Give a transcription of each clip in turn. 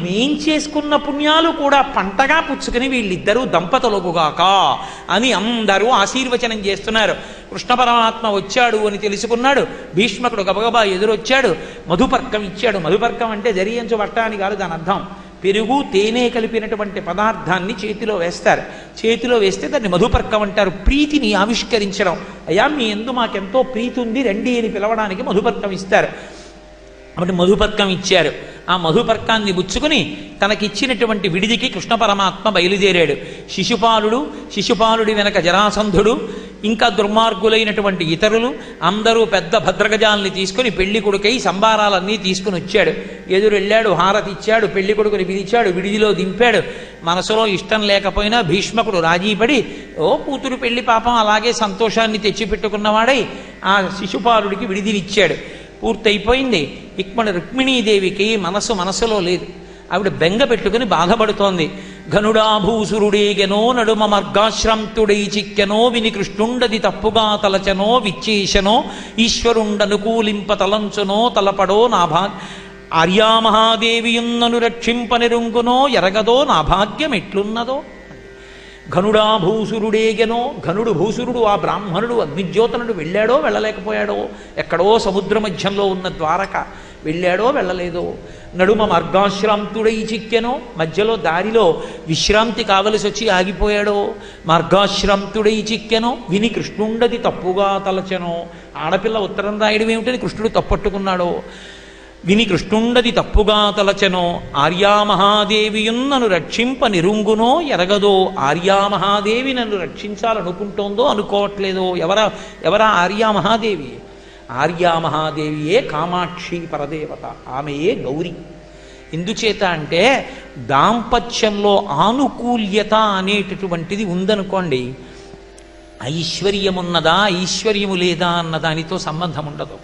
మేం చేసుకున్న పుణ్యాలు కూడా పంటగా పుచ్చుకుని వీళ్ళిద్దరూ దంపతులగుగాక అని అందరూ ఆశీర్వచనం చేస్తున్నారు. కృష్ణ పరమాత్మ వచ్చాడు అని తెలుసుకున్నాడు. భీష్మకుడు గబగబా ఎదురొచ్చాడు, మధుపర్కం ఇచ్చాడు. మధుపర్కం అంటే జరియంచు పట్టాని కాదు, దాని అర్థం పెరుగు తేనె కలిపినటువంటి పదార్థాన్ని చేతిలో వేస్తారు. చేతిలో వేస్తే దాన్ని మధుపర్కం అంటారు. ప్రీతిని ఆవిష్కరించడం. అయ్యా మీ యందు మాకెంతో ప్రీతి ఉంది రండి అని పిలవడానికి మధుపర్కం ఇస్తారు. కాబట్టి మధుపర్కం ఇచ్చారు. ఆ మధుపర్కాన్ని పుచ్చుకుని తనకిచ్చినటువంటి విడిదికి కృష్ణ పరమాత్మ బయలుదేరాడు. శిశుపాలుడి వెనక జరాసంధుడు, ఇంకా దుర్మార్గులైనటువంటి ఇతరులు అందరూ పెద్ద భద్రగజాలని తీసుకుని పెళ్లి కొడుకై సంబారాలన్నీ తీసుకుని వచ్చాడు. ఎదురెళ్ళాడు, హారతి ఇచ్చాడు, పెళ్లి కొడుకుని పిలిచాడు, విడిదిలో దింపాడు. మనసులో ఇష్టం లేకపోయినా భీష్మకుడు రాజీపడి కూతురు పెళ్లి పాపం అలాగే సంతోషాన్ని తెచ్చిపెట్టుకున్నవాడై ఆ శిశుపాలుడికి విడిదినిచ్చాడు. పూర్తయిపోయింది. రుక్మిణీదేవికి మనసులో లేదు. ఆవిడ బెంగ పెట్టుకుని బాధపడుతోంది. ఘనుడాభూసురుడేగెనో నడుమ మార్గాశ్రాంతుడై చిక్కెనో విని కృష్ణుండది తప్పుగా తలచనో విచ్చేశనో ఈశ్వరుండనుకూలింప తలంచునో తలపడో ఆర్యామహాదేవియున్నను రక్షింపనిరుంగునో ఎరగదో నా భాగ్యం ఎట్లున్నదో. ఘనుడాభూసురుడేగెనో, ఘనుడు భూసురుడు ఆ బ్రాహ్మణుడు అగ్నిజ్యోతనుడు వెళ్ళాడో వెళ్ళలేకపోయాడో, ఎక్కడో సముద్ర మధ్యంలో ఉన్న ద్వారక వెళ్ళాడో వెళ్ళలేదో. నడుమ మార్గాశ్రాంతుడై చిక్కెనో, మధ్యలో దారిలో విశ్రాంతి కావలసి వచ్చి ఆగిపోయాడో. మార్గాశ్రాంతుడై చిక్కెనో విని కృష్ణుండది తప్పుగా తలచెనో. ఆడపిల్ల ఉత్తరం రాయడం ఏమిటని కృష్ణుడు తప్పట్టుకున్నాడో. విని కృష్ణుండది తప్పుగా తలచెనో ఆర్యామహాదేవియున్నను రక్షింప నిరుంగునో ఎరగదో. ఆర్యామహాదేవి నన్ను రక్షించాలనుకుంటోందో అనుకోవట్లేదో. ఎవరా ఆర్యామహాదేవి? ఆర్యామహాదేవియే కామాక్షి పరదేవత, ఆమెయే గౌరి. ఎందుచేత అంటే దాంపత్యంలో ఆనుకూల్యత అనేటటువంటిది ఉందనుకోండి, ఐశ్వర్యమున్నదా ఐశ్వర్యము లేదా అన్న దానితో సంబంధం ఉండదు.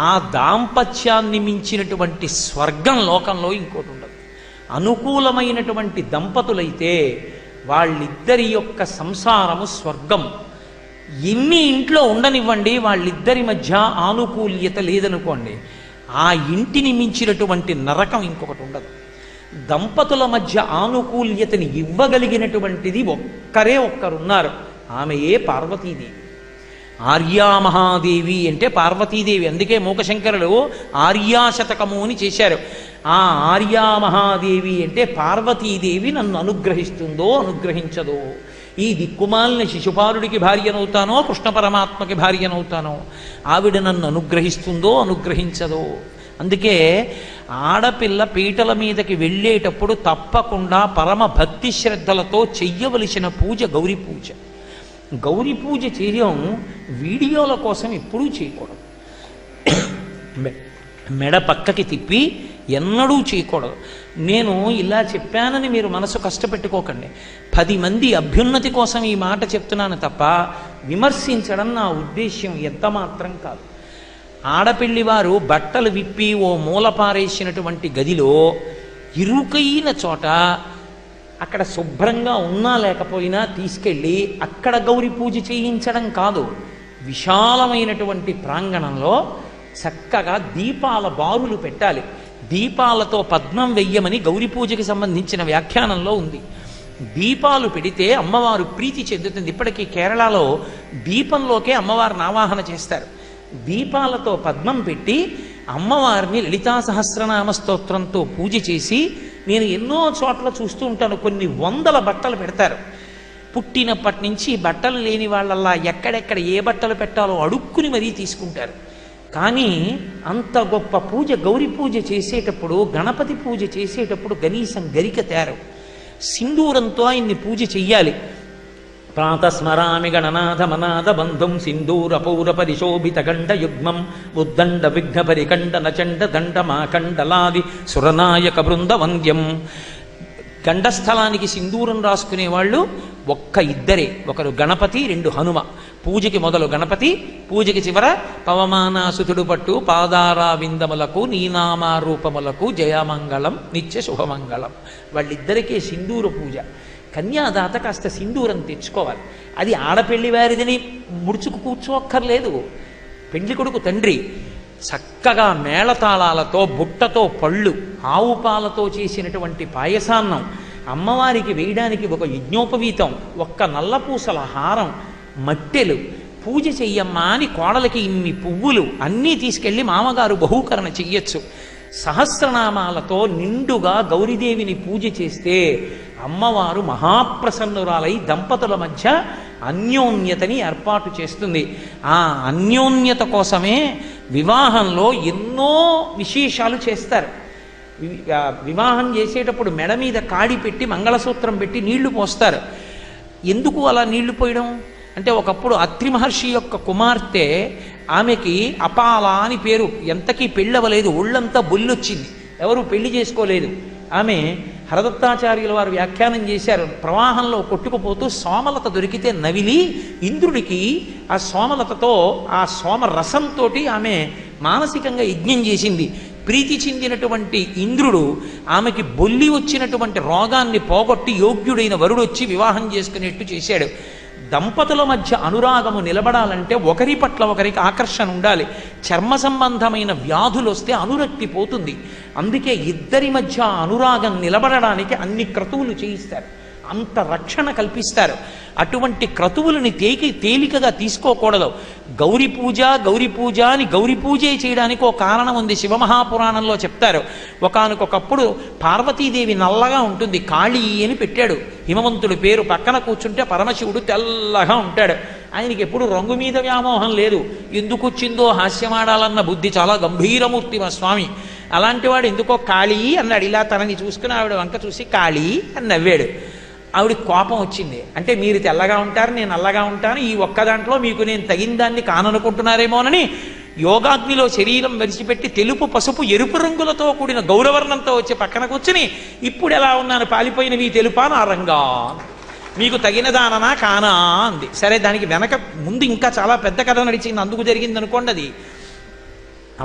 ఆ దాంపత్యాన్ని మించినటువంటి స్వర్గం లోకంలో ఇంకోటి ఉండదు. అనుకూలమైనటువంటి దంపతులైతే వాళ్ళిద్దరి యొక్క సంసారము స్వర్గం. ఎన్ని ఇంట్లో ఉండనివ్వండి, వాళ్ళిద్దరి మధ్య ఆనుకూల్యత లేదనుకోండి, ఆ ఇంటిని మించినటువంటి నరకం ఇంకొకటి ఉండదు. దంపతుల మధ్య ఆనుకూల్యతని ఇవ్వగలిగినటువంటిది ఒక్కరున్నారు, ఆమెయే పార్వతీదేవి. ఆర్యామహాదేవి అంటే పార్వతీదేవి. అందుకే మూకశంకరులు ఆర్యాశతకము అని చేశారు. ఆ ఆర్యామహాదేవి అంటే పార్వతీదేవి నన్ను అనుగ్రహిస్తుందో అనుగ్రహించదో. ఈ దిక్కుమాలిన శిశుపాలుడికి భార్యనవుతానో కృష్ణ పరమాత్మకి భార్యనవుతానో, ఆవిడ నన్ను అనుగ్రహిస్తుందో అనుగ్రహించదో. అందుకే ఆడపిల్ల పీటల మీదకి వెళ్ళేటప్పుడు తప్పకుండా పరమ భక్తి శ్రద్ధలతో చెయ్యవలసిన పూజ గౌరీ పూజ. గౌరీ పూజ చేయడం వీడియోల కోసం ఎప్పుడూ చేయకూడదు. మెడ పక్కకి తిప్పి ఎన్నడూ చేయకూడదు. నేను ఇలా చెప్పానని మీరు మనసు కష్టపెట్టుకోకండి. 10 మంది అభ్యున్నతి కోసం ఈ మాట చెప్తున్నాను తప్ప విమర్శించడం నా ఉద్దేశ్యం ఎంత మాత్రం కాదు. ఆడపిల్లివారు బట్టలు విప్పి ఓ మూల పారేసినటువంటి గదిలో ఇరుకైన చోట అక్కడ శుభ్రంగా ఉన్నా లేకపోయినా తీసుకెళ్ళి అక్కడ గౌరీ పూజ చేయించడం కాదు. విశాలమైనటువంటి ప్రాంగణంలో చక్కగా దీపాల బారులు పెట్టాలి. దీపాలతో పద్మం వెయ్యమని గౌరీ పూజకి సంబంధించిన వ్యాఖ్యానంలో ఉంది. దీపాలు పెడితే అమ్మవారు ప్రీతి చెందుతుంది. ఇప్పటికీ కేరళలో దీపంలోకే అమ్మవారిని ఆవాహన చేస్తారు. దీపాలతో పద్మం పెట్టి అమ్మవారిని లలితా సహస్రనామ స్తోత్రంతో పూజ చేసి, నేను ఎన్నో చోట్ల చూస్తూ ఉంటాను, కొన్ని 100 బట్టలు పెడతారు. పుట్టినప్పటి నుంచి బట్టలు లేని వాళ్ళల్లా ఎక్కడెక్కడ ఏ బట్టలు పెట్టాలో అడుక్కుని మరీ తీసుకుంటారు. కానీ అంత గొప్ప పూజ గౌరీ పూజ చేసేటప్పుడు, గణపతి పూజ చేసేటప్పుడు కనీసం గరిక తేరు, సింధూరంతో ఆయన్ని పూజ చెయ్యాలి. ప్రాతస్మరామి గణనాథ మనాథ బంధుం సింధూరపౌర పరిశోభిత గండ యుగ్మం ఉద్దండ విఘ్న పరికండ నచండ దండ మాకండలాది సురనాయక బృంద వంద్యం. గండస్థలానికి సింధూరం రాసుకునే వాళ్ళు ఇద్దరే, ఒకరు గణపతి, 2 హనుమ. పూజకి మొదలు గణపతి, పూజకి చివర పవమానాసుతుడు పట్టు పాదారా విందములకు నీనామారూపములకు జయమంగళం నిత్య శుభమంగళం. వాళ్ళిద్దరికీ సింధూర పూజ. కన్యాదాత కాస్త సింధూరం తెచ్చుకోవాలి. అది ఆడపెళ్లి వారిదని ముడుచుకు కూర్చోక్కర్లేదు. పెళ్లి కొడుకు తండ్రి చక్కగా మేళతాళాలతో బుట్టతో పళ్ళు ఆవు పాలతో చేసినటువంటి పాయసాన్నం, అమ్మవారికి వేయడానికి ఒక యజ్ఞోపవీతం, ఒక్క నల్లపూసల హారం, మట్టెలు, పూజ చెయ్యమ్మా అని కోడలకి ఇన్ని పువ్వులు అన్నీ తీసుకెళ్ళి మామగారు బహూకరణ చెయ్యొచ్చు. సహస్రనామాలతో నిండుగా గౌరీదేవిని పూజ చేస్తే అమ్మవారు మహాప్రసన్నురాలై దంపతుల మధ్య అన్యోన్యతని ఏర్పాటు చేస్తుంది. ఆ అన్యోన్యత కోసమే వివాహంలో ఎన్నో విశేషాలు చేస్తారు. వివాహం చేసేటప్పుడు మెడ మీద కాడి పెట్టి మంగళసూత్రం పెట్టి నీళ్లు పోస్తారు. ఎందుకు అలా నీళ్లు పోయడం అంటే, ఒకప్పుడు అత్రి మహర్షి యొక్క కుమార్తె, ఆమెకి అపాల అని పేరు, ఎంతకీ పెళ్ళవలేదు, ఒళ్ళంతా బొల్లొచ్చింది, ఎవరు పెళ్లి చేసుకోలేదు. ఆమె హరదత్తాచార్యుల వారు వ్యాఖ్యానం చేశారు, ప్రవాహంలో కొట్టుకుపోతూ సోమలత దొరికితే నవిలి ఇంద్రుడికి ఆ సోమలతతో ఆ సోమరసంతో ఆమె మానసికంగా యజ్ఞం చేసింది. ప్రీతి చెందినటువంటి ఇంద్రుడు ఆమెకి బొల్లి వచ్చినటువంటి రోగాన్ని పోగొట్టి యోగ్యుడైన వరుడు వచ్చి వివాహం చేసుకునేట్టు చేశాడు. దంపతుల మధ్య అనురాగము నిలబడాలంటే ఒకరి పట్ల ఒకరికి ఆకర్షణ ఉండాలి. చర్మ సంబంధమైన వ్యాధులు వస్తే అనురక్తి పోతుంది. అందుకే ఇద్దరి మధ్య అనురాగం నిలబడడానికి అన్ని క్రతువులు చేయిస్తారు, అంత రక్షణ కల్పిస్తారు. అటువంటి క్రతువులని తేలికగా తీసుకోకూడదు. గౌరీ పూజ అని గౌరీ పూజే చేయడానికి ఒక కారణం ఉంది. శివమహాపురాణంలో చెప్తారు, ఒకానొకప్పుడు పార్వతీదేవి నల్లగా ఉంటుంది, కాళీ అని పెట్టాడు హిమవంతుడి పేరు. పక్కన కూర్చుంటే పరమశివుడు తెల్లగా ఉంటాడు. ఆయనకి ఎప్పుడు రంగు మీద వ్యామోహం లేదు. ఎందుకు వచ్చిందో హాస్యమాడాలన్న బుద్ధి చాలా గంభీరమూర్తి మా స్వామి. అలాంటి వాడు ఎందుకో కాళీ అన్నాడు. ఇలా తనని చూసుకుని ఆవిడ వంక చూసి కాళీ అని నవ్వాడు. ఆవిడ కోపం వచ్చింది. అంటే మీరు తెల్లగా ఉంటారు, నేను నల్లగా ఉంటాను, ఈ ఒక్క దాంట్లో మీకు నేను తగిన దాన్ని కాననుకుంటున్నారేమోనని యోగాగ్నిలో శరీరం విడిచిపెట్టి తెలుపు, పసుపు, ఎరుపు రంగులతో కూడిన గౌరవర్ణంతో వచ్చి పక్కన కూర్చుని, ఇప్పుడు ఎలా ఉన్నాను, పాలిపోయినవి తెలుపా నా రంగా, మీకు తగిన దాననా కానా అంది. సరే, దానికి వెనక ముందు ఇంకా చాలా పెద్ద కథ నడిచింది, అందుకు జరిగింది అనుకోండి అది.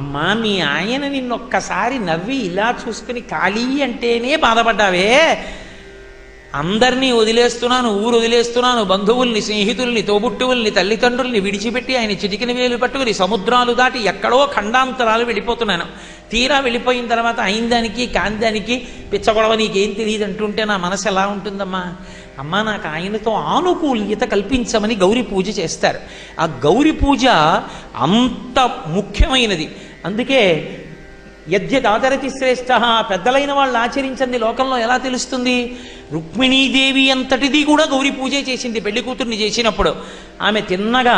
అమ్మా, మీ ఆయన నిన్నొక్కసారి నవ్వి ఇలా చూసుకుని ఖాళీ అంటేనే బాధపడ్డావే, అందరినీ వదిలేస్తున్నాను, ఊరు వదిలేస్తున్నాను, బంధువుల్ని, స్నేహితుల్ని, తోబుట్టువుల్ని, తల్లిదండ్రుల్ని విడిచిపెట్టి ఆయన చిటికిన వేలు పట్టుకుని సముద్రాలు దాటి ఎక్కడో ఖండాంతరాలు వెళ్ళిపోతున్నాను. తీరా వెళ్ళిపోయిన తర్వాత అయిందానికి కాందానికి పిచ్చగొడవ నీకేం తెలియదు అంటుంటే నా మనసు ఎలా ఉంటుందమ్మా? అమ్మా, నాకు ఆయనతో ఆనుకూల్యత కల్పించమని గౌరీ పూజ చేస్తారు. ఆ గౌరీ పూజ అంత ముఖ్యమైనది. అందుకే యద్యదాచరతి శ్రేష్ఠ, పెద్దలైన వాళ్ళు ఆచరించండి లోకంలో ఎలా తెలుస్తుంది? రుక్మిణీదేవి అంతటిది కూడా గౌరీ పూజే చేసింది పెళ్లి కూతుర్ని చేసినప్పుడు. ఆమె తిన్నగా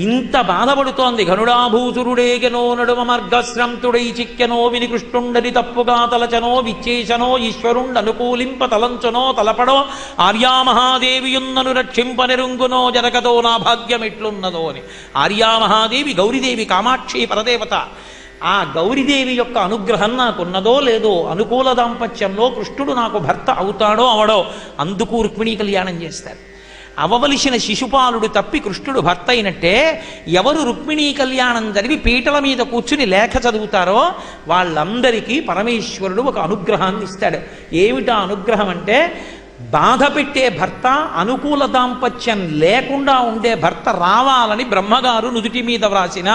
ఇంత బాధపడుతోంది. ఘనుడాభూసురుడేగనో నడుమ మార్గశ్రంతుడై చిక్కెనో విని కృష్ణుండని తప్పుగా తలచనో విచ్చేశనో ఈశ్వరుండనుకూలింప తలంచనో తలపడో ఆర్యామహాదేవియున్నను రక్షింపనెరుంగునో జరగదో నా భాగ్యం ఎట్లున్నదో అని. ఆర్యామహాదేవి గౌరీదేవి కామాక్షి పరదేవత. ఆ గౌరీదేవి యొక్క అనుగ్రహం నాకున్నదో లేదో, అనుకూల దాంపత్యంలో కృష్ణుడు నాకు భర్త అవుతాడో అవడో, అందుకు రుక్మిణీ కళ్యాణం చేస్తారు. అవవలసిన శిశుపాలుడు తప్పి కృష్ణుడు భర్త అయినట్టే, ఎవరు రుక్మిణీ కళ్యాణం జరిగి పీటల మీద కూర్చుని లేఖ చదువుతారో వాళ్ళందరికీ పరమేశ్వరుడు ఒక అనుగ్రహాన్ని ఇస్తాడు. ఏమిటా అనుగ్రహం అంటే, బాధ పెట్టే భర్త, అనుకూల దాంపత్యం లేకుండా ఉండే భర్త రావాలని బ్రహ్మగారు నుదుటి మీద వ్రాసిన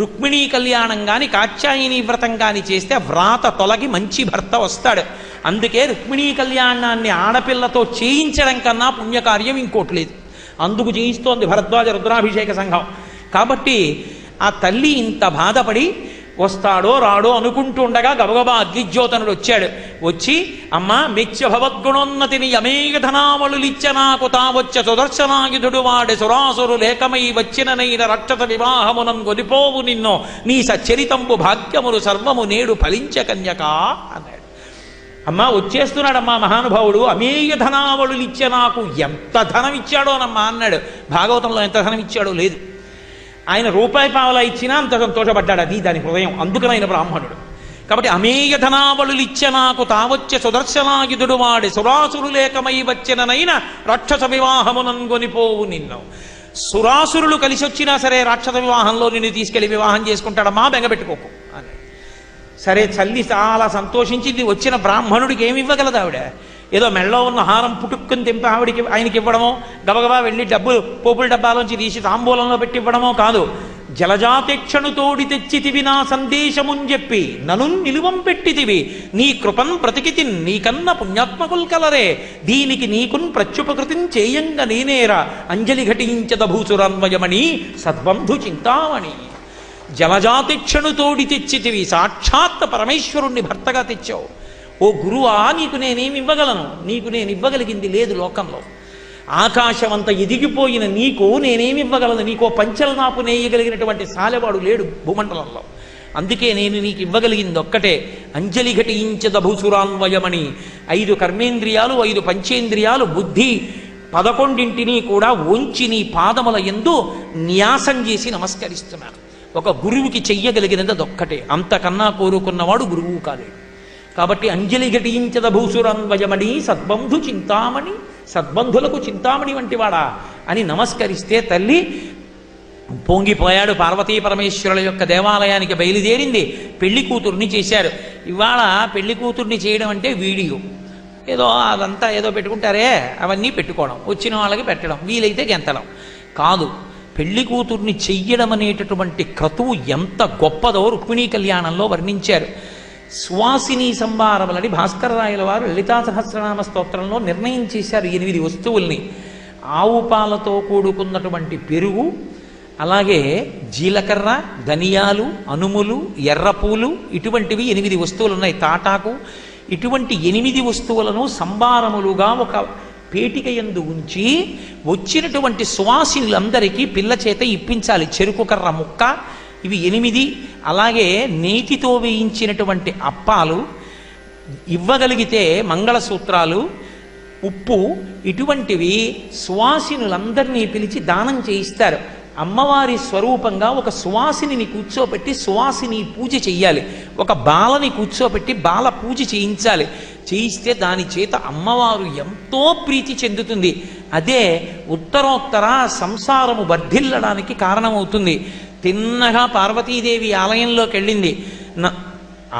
రుక్మిణీ కళ్యాణం కానీ కాత్యాయని వ్రతం కానీ చేస్తే వ్రాత తొలగి మంచి భర్త వస్తాడు. అందుకే రుక్మిణీ కళ్యాణాన్ని ఆడపిల్లతో చేయించడం కన్నా పుణ్యకార్యం ఇంకోటి లేదు. అందుకు చేయిస్తోంది భరద్వాజ రుద్రాభిషేక సంఘం. కాబట్టి ఆ తల్లి ఇంత బాధపడి వస్తాడో రాడో అనుకుంటూ ఉండగా గబగబా అగ్నిజ్యోతనుడు వచ్చాడు. వచ్చి, అమ్మా, మెత్య భవద్గుణోన్నతిని అమేఘధనావళులిచ్చ నాకు తావచ్చ సుదర్శనాయుధుడు వాడే సురాసురు లేకమై వచ్చిననైన రక్షత వివాహమునం గొలిపోవు నిన్నో నీ సచ్చరితంబు భాగ్యములు సర్వము నేడు ఫలించ కన్యకా అన్నాడు. అమ్మా, వచ్చేస్తున్నాడమ్మా మహానుభావుడు, అమేఘధనావళులిచ్చ నాకు, ఎంత ధనం ఇచ్చాడోనమ్మా అన్నాడు. భాగవతంలో ఎంత ధనం ఇచ్చాడో లేదు. ఆయన రూపాయి పావలా ఇచ్చినా అంత సంతోషపడ్డాడు, అది దాని హృదయం. అందుకనైన బ్రాహ్మణుడు. కాబట్టి అమేఘధనావళులిచ్చ నాకు తావచ్చ సుదర్శనాయుధుడు వాడే సురాసురు లేకమై వచ్చిననైన రాక్షస వివాహమునంగొనిపోవు నిన్ను. సురాసురులు కలిసి వచ్చినా సరే రాక్షస వివాహంలో నిన్ను తీసుకెళ్లి వివాహం చేసుకుంటాడమ్మా, బెంగపెట్టుకోకు అని. సరే, చల్లి చాలా సంతోషించింది. వచ్చిన బ్రాహ్మణుడికి ఏమి ఇవ్వగలదు ఆవిడ? ఏదో మెళ్ళలో ఉన్న హారం పుట్టుక్కుని తెంపి ఆయనకి ఇవ్వడమో, గబగబా వెళ్ళి డబ్బులు పోపుల డబ్బాలోంచి తీసి తాంబూలంలో పెట్టి ఇవ్వడమో కాదు. జలజాతేక్షను తోడి తెచ్చితివి నా సందేశమున్ చెప్పి నను నిలువం పెట్టితివి నీ కృపన్ బ్రతికితిన్ నీకన్న పుణ్యాత్మకుల్ కలరే దీనికి నీకున్ ప్రత్యుపకృతిం చేయంగ నేనేరా అంజలి ఘటించద భూసురన్వయమణి సద్బంధు చింతామణి. జలజాతేక్షను తోడి తెచ్చితివి, సాక్షాత్ పరమేశ్వరుణ్ణి భర్తగా తెచ్చావు. ఓ గురువా, నీకు నేనేమి ఇవ్వగలను? నీకు నేను ఇవ్వగలిగింది లేదు లోకంలో. ఆకాశమంత ఎదిగిపోయిన నీకు నేనేమి ఇవ్వగలను? నీకో పంచలనాపు నేయగలిగినటువంటి సాలెవాడు లేడు భూమండలంలో. అందుకే నేను నీకు ఇవ్వగలిగింది ఒక్కటే, అంజలి ఘటించద భూసురాన్వయమణి. 5 కర్మేంద్రియాలు, 5 పంచేంద్రియాలు, బుద్ధి 11ంటిని కూడా ఉంచి నీ పాదముల యందు న్యాసం చేసి నమస్కరిస్తున్నాను. ఒక గురువుకి చెయ్యగలిగినది అదొక్కటే, అంతకన్నా కోరుకున్నవాడు గురువు కాలేడు. కాబట్టి అంజలి ఘటించద భూసురాన్వయమణి సద్బంధు చింతామణి, సద్బంధులకు చింతామణి వంటివాడా అని నమస్కరిస్తే తల్లి పొంగిపోయాడు. పార్వతీ పరమేశ్వరుల యొక్క దేవాలయానికి బయలుదేరింది. పెళ్లి కూతుర్ని చేశారు. ఇవాళ పెళ్లి కూతుర్ని చేయడం అంటే వీడియో ఏదో అదంతా ఏదో పెట్టుకుంటారే అవన్నీ పెట్టుకోవడం, వచ్చిన వాళ్ళకి పెట్టడం, వీలైతే గెంతడం కాదు. పెళ్లి కూతుర్ని చెయ్యడం అనేటటువంటి క్రతువు ఎంత గొప్పదో రుక్మిణీ కళ్యాణంలో వర్ణించారు. సువాసిని సంభారములని భాస్కరరాయల వారు లలితా సహస్రనామ స్తోత్రంలో నిర్ణయం చేశారు. 8 వస్తువుల్ని, ఆవు పాలతో కూడుకున్నటువంటి పెరుగు, అలాగే జీలకర్ర, ధనియాలు, అనుములు, ఎర్రపూలు, ఇటువంటివి 8 వస్తువులు ఉన్నాయి. తాటాకు, ఇటువంటి 8 వస్తువులను సంభారములుగా ఒక పేటిక యందు ఉంచి వచ్చినటువంటి సువాసినులందరికీ పిల్ల చేత ఇప్పించాలి. చెరుకు కర్ర ముక్క, ఇవి 8. అలాగే నేతితో వేయించినటువంటి అప్పాలు ఇవ్వగలిగితే, మంగళసూత్రాలు, ఉప్పు, ఇటువంటివి సువాసినులందరినీ పిలిచి దానం చేయిస్తారు. అమ్మవారి స్వరూపంగా ఒక సువాసిని కూర్చోబెట్టి సువాసిని పూజ చెయ్యాలి. ఒక బాలని కూర్చోబెట్టి బాల పూజ చేయించాలి. చేయిస్తే దాని చేత అమ్మవారు ఎంతో ప్రీతి చెందుతుంది. అదే ఉత్తరోత్తర సంసారము వర్ధిల్లడానికి కారణమవుతుంది. తిన్నగా పార్వతీదేవి ఆలయంలోకి వెళ్ళింది.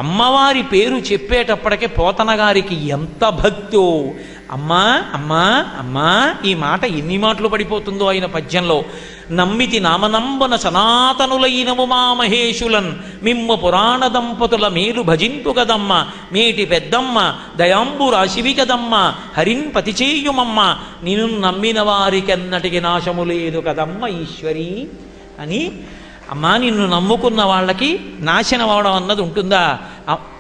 అమ్మవారి పేరు చెప్పేటప్పటికే పోతన గారికి ఎంత భక్తో, అమ్మా అమ్మా అమ్మా ఈ మాట ఎన్ని మాటలు పడిపోతుందో ఆయన పద్యంలో. నమ్మితి నామనంబన సనాతనులైనము మా మహేషులన్ మిమ్మ పురాణ దంపతుల మేలు భజింపు కదమ్మ మేటి పెద్దమ్మ దయాంబు రాశివి కదమ్మ హరిన్ పతిచేయుమమ్మ నిన్ను నమ్మిన వారికెన్నటికి నాశము లేదు కదమ్మ ఈశ్వరి అని. అమ్మా, నిన్ను నమ్ముకున్న వాళ్ళకి నాశనం అవడం అన్నది ఉంటుందా?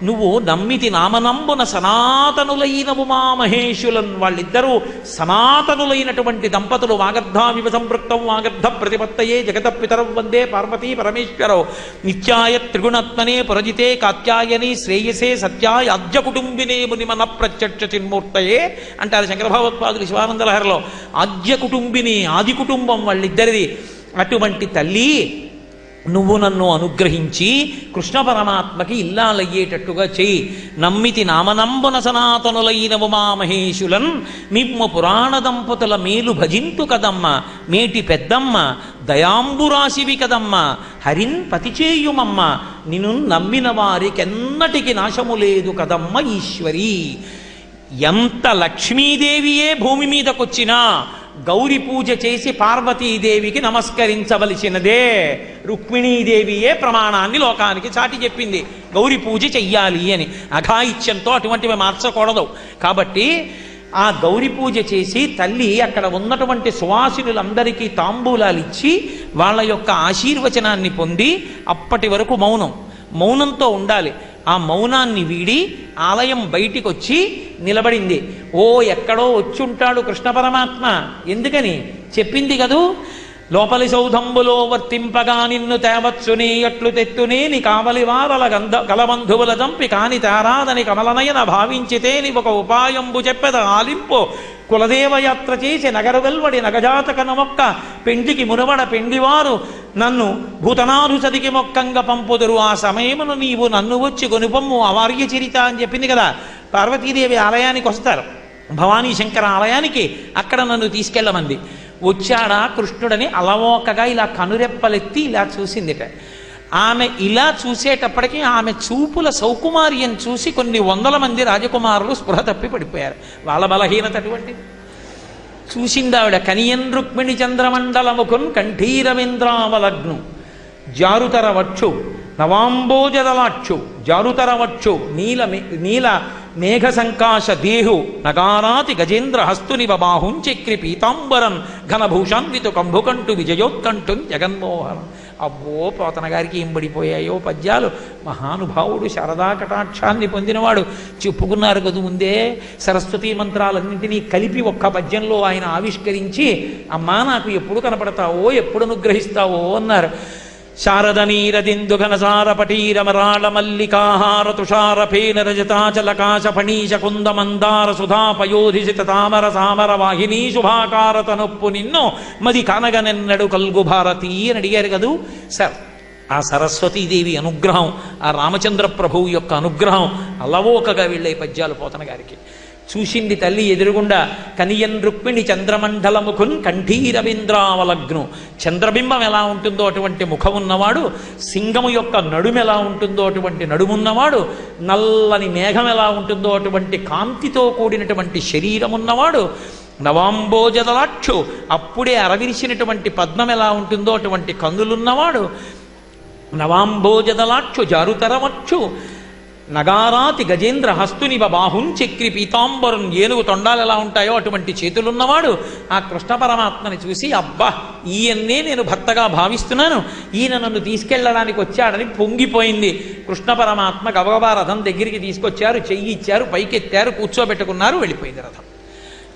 నువ్వు నమ్మితి నామనంబున సనాతనులైనవు మా మహేషులన్, వాళ్ళిద్దరూ సనాతనులైనటువంటి దంపతులు. వాగర్ధామివ సంపృక్తం వాగర్ధ ప్రతిపత్తయే జగత పితరం వందే పార్వతీ పరమేశ్వరౌ నిత్యాయ త్రిగుణాత్మనే పురజితే కాత్యాయని శ్రేయసే సత్యాయ అద్య కుటుంబినే మునిమన ప్రత్యక్ష చిన్మూర్తయే అంటారు శంకర భగవత్పాదులు శివానందలహరిలో. ఆద్య కుటుంబిని, ఆది కుటుంబం వాళ్ళిద్దరిది. అటువంటి తల్లి నువ్వు నన్ను అనుగ్రహించి కృష్ణ పరమాత్మకి ఇల్లాలయ్యేటట్టుగా చెయ్యి. నమ్మితి నామనంబున సనాతనులైనవు మా మహేషులన్ మిమ్మ పురాణ దంపతుల మేలు భజింతు కదమ్మ మేటి పెద్దమ్మ దయాంబురాశివి కదమ్మ హరిన్ పతిచేయుమమ్మ నిన్ను నమ్మిన వారికెన్నటికి నాశము లేదు కదమ్మ ఈశ్వరి. ఎంత లక్ష్మీదేవియే భూమి మీదకొచ్చినా గౌరీ పూజ చేసి పార్వతీదేవికి నమస్కరించవలసినదే. రుక్మిణీదేవియే ప్రమాణాన్ని లోకానికి చాటి చెప్పింది, గౌరీ పూజ చెయ్యాలి అని. అఘాయిత్యంతో అటువంటివి మార్చకూడదు. కాబట్టి ఆ గౌరీ పూజ చేసి తల్లి అక్కడ ఉన్నటువంటి సువాసినులందరికీ తాంబూలాలు ఇచ్చి వాళ్ళ యొక్క ఆశీర్వచనాన్ని పొంది అప్పటి వరకు మౌనంతో ఉండాలి. ఆ మౌనాన్ని వీడి ఆలయం బయటికి వచ్చి నిలబడింది. ఓ ఎక్కడో వచ్చుంటాడు కృష్ణ పరమాత్మ, ఎందుకని చెప్పింది కదూ, లోపలి సౌధంబులో వర్తింపగా నిన్ను తేవచ్చునే ఎట్లు తెత్తునే నీ కావలి వారల గలబంధువుల చంపి కాని తేరాదని కమలనయన భావించితే నీ ఒక ఉపాయంబు చెప్పెద ఆలింపు కులదేవయాత్ర చేసి నగరు వెల్వడి నగజాతకన మొక్క పెండికి మునవడ పెండివారు నన్ను భూతనాథు సదికి మొక్కంగా పంపుదురు ఆ సమయమును నీవు నన్ను వచ్చి కొనుపమ్ము అవార్య చరిత అని చెప్పింది కదా. పార్వతీదేవి ఆలయానికి వస్తారు, భవానీ శంకర ఆలయానికి, అక్కడ నన్ను తీసుకెళ్ళమంది. వచ్చాడా కృష్ణుడని అలవోకగా ఇలా కనురెప్పలెత్తి ఇలా చూసిందిట. ఆమె ఇలా చూసేటప్పటికీ ఆమె చూపుల సౌకుమార్యం చూసి కొన్ని 100 మంది రాజకుమారులు స్పృహ తప్పి పడిపోయారు. వాళ్ళ బలహీనత అటువంటిది. చూసిందావిడ కనియన్ రుక్మిణి చంద్రమండలముకున్ కంఠీరవేంద్రావలగ్ను జారుతరవచ్చు, నవాంబోజదలాక్షు జారుతరవచ్చు, నీల మేఘ సంకాశ దేహు నగారాతి గజేంద్ర హస్తునివ బాహుంచక్రి పీతాంబరం ఘనభూషాన్వితు కంభుకంటు విజయోత్కంఠం జగన్మోహనం. అబ్బో, పోతన గారికి ఏం పడిపోయాయో పద్యాలు. మహానుభావుడు, శారదా కటాక్షాన్ని పొందినవాడు. చెప్పుకున్నారు కదా ముందే, సరస్వతీ మంత్రాలన్నింటినీ కలిపి ఒక్క పద్యంలో ఆయన ఆవిష్కరించి, అమ్మా నాకు ఎప్పుడు కనపడతావో, ఎప్పుడు అనుగ్రహిస్తావో అన్నారు. శారద నీరదిందు ఘనసార పటీరమరాళ మల్లికాహార తుషార ఫేన రజతాచలకాశ ఫణీశ కుంద మందార సుధాపయోధిసిత తామర సామర వాహినీ శుభాకార తనొప్పు నిన్ను మది కనగనెన్నడు కల్గు భారతి అని అడిగారు కదూ సార్. ఆ సరస్వతీదేవి అనుగ్రహం, ఆ రామచంద్ర ప్రభువు యొక్క అనుగ్రహం అలవోకగా వెళ్ళే పద్యాలు పోతన గారికి. చూసింది తల్లి ఎదురుగుండా, కనియన్ రుక్మిణి చంద్రమండల ముఖున్ కంఠీరవీంద్రావలగ్ను. చంద్రబింబం ఎలా ఉంటుందో అటువంటి ముఖం ఉన్నవాడు, సింగము యొక్క నడుము ఎలా ఉంటుందో అటువంటి నడుమున్నవాడు, నల్లని మేఘం ఎలా ఉంటుందో అటువంటి కాంతితో కూడినటువంటి శరీరం ఉన్నవాడు, నవాంబోజదలాక్షు అప్పుడే అరవిరిసినటువంటి పద్మం ఎలా ఉంటుందో అటువంటి కన్నులున్నవాడు, నవాంబోజదలాక్షు జారుతరవచ్చు, నగారాతి గజేంద్ర హస్తునివ బాహుం చక్రి పీతాంబరం ఏనుగు తొండాలు ఎలా ఉంటాయో అటువంటి చేతులున్నవాడు. ఆ కృష్ణ పరమాత్మని చూసి, అబ్బా ఈయన్నే నేను భర్తగా భావిస్తున్నాను, ఈయన నన్ను తీసుకెళ్ళడానికి వచ్చాడని పొంగిపోయింది. కృష్ణ పరమాత్మ గబగబా రథం దగ్గరికి తీసుకొచ్చారు, చెయ్యి ఇచ్చారు, పైకెత్తారు, కూర్చోబెట్టుకున్నారు, వెళ్ళిపోయింది రథం.